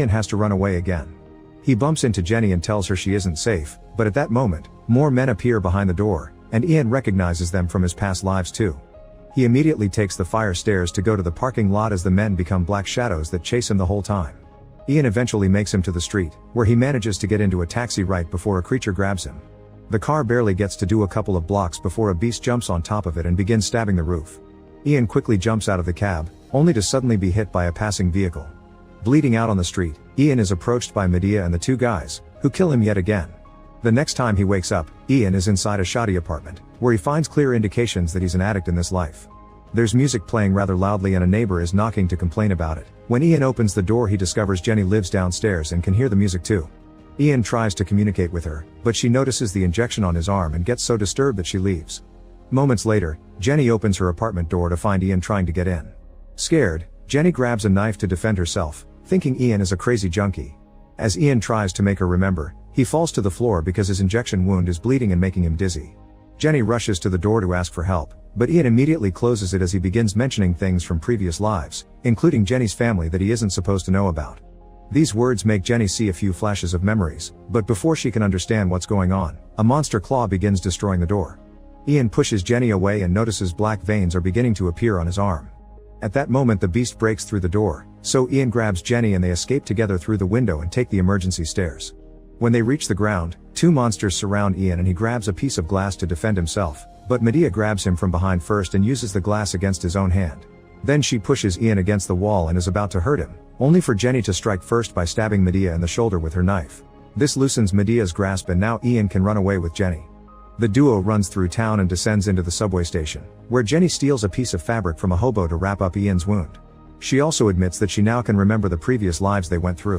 Ian has to run away again. He bumps into Jenny and tells her she isn't safe, but at that moment, more men appear behind the door, and Ian recognizes them from his past lives too. He immediately takes the fire stairs to go to the parking lot as the men become black shadows that chase him the whole time. Ian eventually makes him to the street, where he manages to get into a taxi right before a creature grabs him. The car barely gets to do a couple of blocks before a beast jumps on top of it and begins stabbing the roof. Ian quickly jumps out of the cab, only to suddenly be hit by a passing vehicle. Bleeding out on the street, Ian is approached by Medea and the two guys, who kill him yet again. The next time he wakes up, Ian is inside a shoddy apartment, where he finds clear indications that he's an addict in this life. There's music playing rather loudly and a neighbor is knocking to complain about it. When Ian opens the door, he discovers Jenny lives downstairs and can hear the music too. Ian tries to communicate with her, but she notices the injection on his arm and gets so disturbed that she leaves. Moments later, Jenny opens her apartment door to find Ian trying to get in. Scared, Jenny grabs a knife to defend herself, thinking Ian is a crazy junkie. As Ian tries to make her remember, he falls to the floor because his injection wound is bleeding and making him dizzy. Jenny rushes to the door to ask for help, but Ian immediately closes it as he begins mentioning things from previous lives, including Jenny's family that he isn't supposed to know about. These words make Jenny see a few flashes of memories, but before she can understand what's going on, a monster claw begins destroying the door. Ian pushes Jenny away and notices black veins are beginning to appear on his arm. At that moment the beast breaks through the door, so Ian grabs Jenny and they escape together through the window and take the emergency stairs. When they reach the ground, two monsters surround Ian and he grabs a piece of glass to defend himself, but Medea grabs him from behind first and uses the glass against his own hand. Then she pushes Ian against the wall and is about to hurt him, only for Jenny to strike first by stabbing Medea in the shoulder with her knife. This loosens Medea's grasp and now Ian can run away with Jenny. The duo runs through town and descends into the subway station, where Jenny steals a piece of fabric from a hobo to wrap up Ian's wound. She also admits that she now can remember the previous lives they went through.